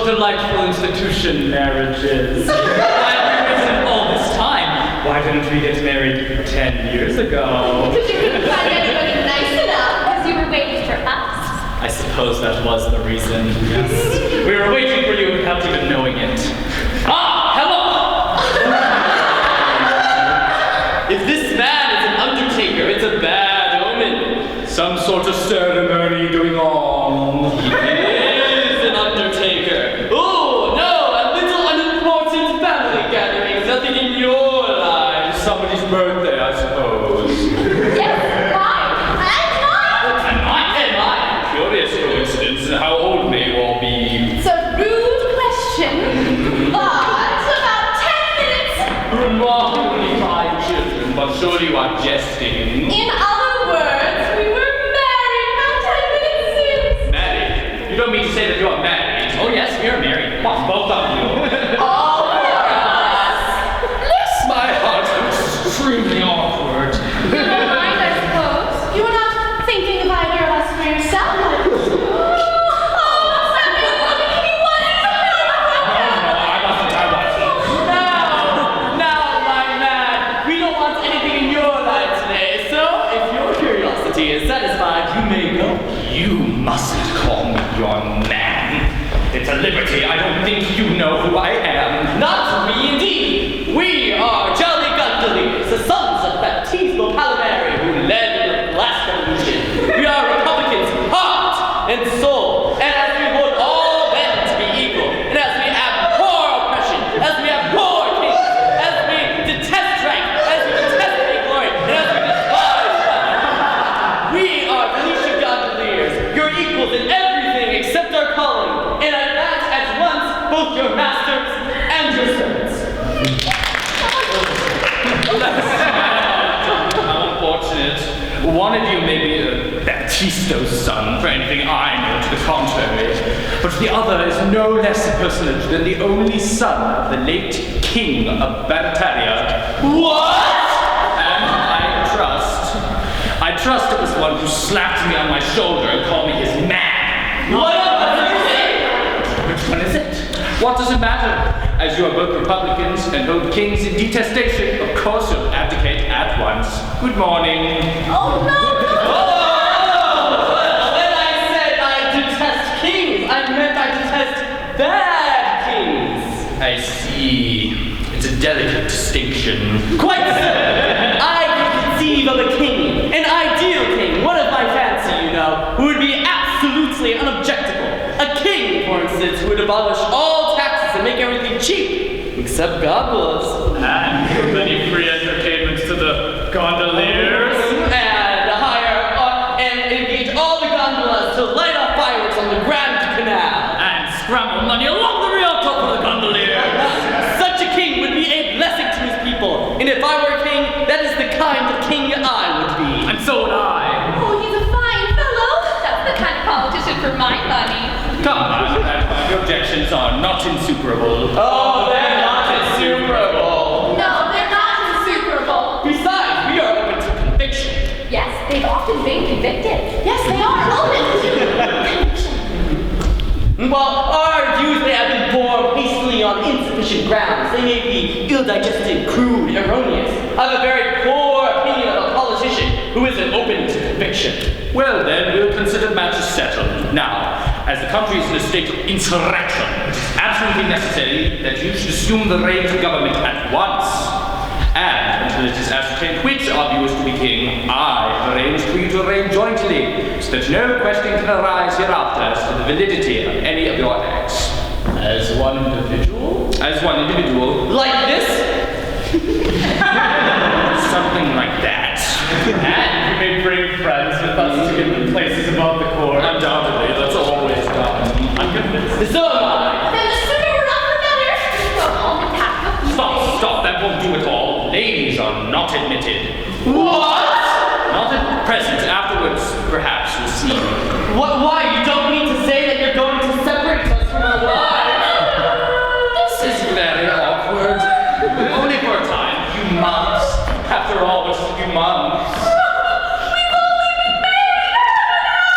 delightful institution marriage is. I've waited all this time. Why didn't we get married 10 years ago? Because you couldn't find anybody nice enough, because you were waiting for us. I suppose that was the reason, yes. We were waiting for you without even knowing it. Ah, hello! If this man is an undertaker, it's a bad omen. Some sort of ceremony going on. He is an undertaker. Oh, no, a little unimportant family gathering. Nothing in your life. Somebody's birthday, I suppose. Yes, mine. And mine. Curious coincidence. How old may you all be? It's a rude question, but about 10 minutes. Remarkably fine children, but surely you are jesting. In other words, we were married about 10 minutes since. Married? You don't mean to say that you are married? Oh yes, we are married. What, both of you? All of us. Bless my heart, extremely awkward. You don't mind, I suppose. You were not thinking of either of us for yourself. Is satisfied, you may go. You mustn't call me your man. It's a liberty. I don't think you know who I am. Not we, indeed. We are jolly Gondoliers, the sons of baptismal Palamary who led the last revolution. We are Republicans, heart and soul, and as we want all men to be equal, and as we abhor oppression, as we abhor kings, as we detest rank, as we detest vainglory, and as we despise we are Venetian Gondoliers, your equals in everything except our calling, and at that at once both your masters and your servants. How unfortunate. One of you may be a Baptisto's son, for anything I know to the contrary, but the other is no less a personage than the only son of the late King of Barataria. What? And I trust it was the one who slapped me on my shoulder and called me his man. What does it say? Which one is it? What does it matter? As you are both Republicans and hold kings in detestation, of course you'll abdicate at once. Good morning. Oh, no! When I said I detest kings, I meant I detest bad kings. I see. It's a delicate distinction. Quite so. I can conceive of a king, an ideal king, one of my fancy, you know, who would be absolutely unobjectable. A king, for instance, who would abolish all taxes and make everything cheap, except gondolas. And give many free entertainments to the gondoliers. And hire and engage all the gondolas to light off fireworks on the Grand Canal. And scramble money along the Rialto for the gondoliers. Such a king would be a blessing to his people. And if I were a king, that is the kind of king I would be. And so would I. Oh, he's a fine fellow. That's the kind of politician for my money. Come on, your objections are not insuperable. Oh, they're not insuperable. No, they're not insuperable. Besides, we are open to conviction. Yes, they've often been convicted. Yes, they are open to conviction. While our views may have been formed hastily on insufficient grounds, they may be ill-digested, crude, erroneous. I have a very poor opinion of a politician who isn't open to conviction. Well then, we'll consider matters settled. Now, as the country is in a state of insurrection, it is absolutely necessary that you should assume the reins of government at once. And until it is ascertained which of you is to be king, I have arranged for you to reign jointly, so that no question can arise hereafter as to the validity of any of your acts. As one individual? As one individual. Like this? Something like that. And you may bring friends with us to get the places above the court. Undoubtedly, that's always done. I'm convinced. So am I. Then the sooner we're off the better. We'll all be happy. Stop, that won't do at all. Ladies are not admitted. What? Not at present, afterwards, perhaps we'll see. Why? You don't mean to say that you're going to separate us from our wives? This is very awkward. Only for a time, a few months. After all, just a few months. We've only been married half an hour!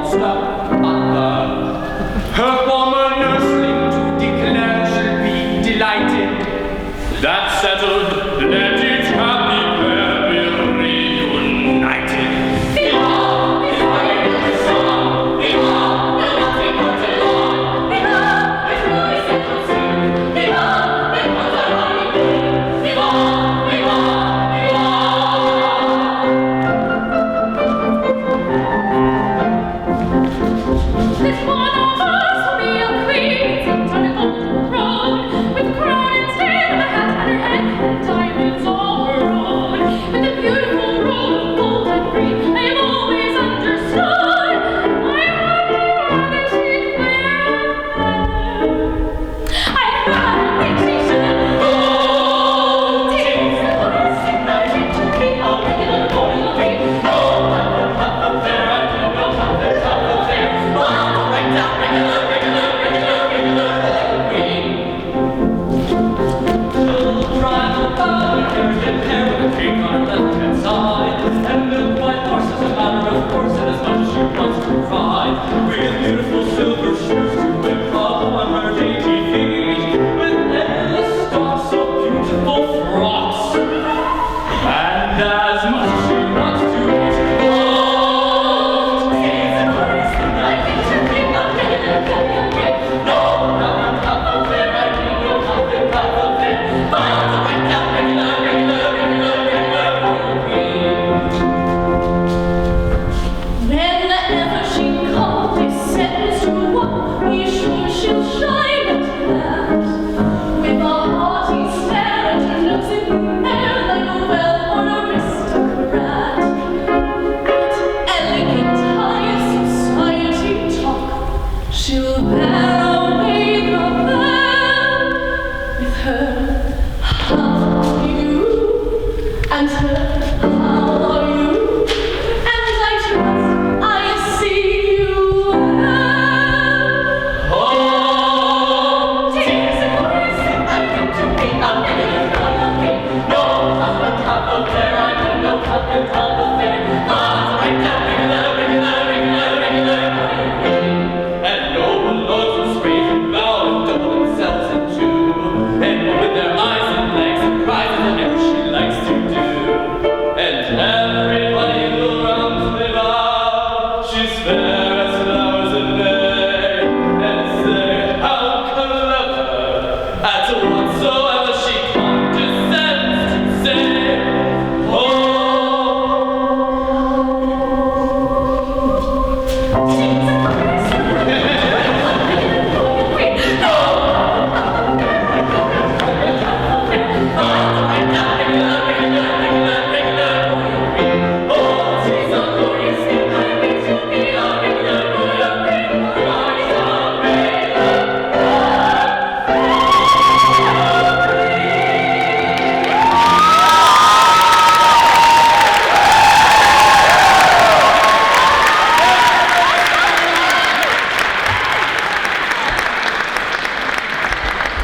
Stop.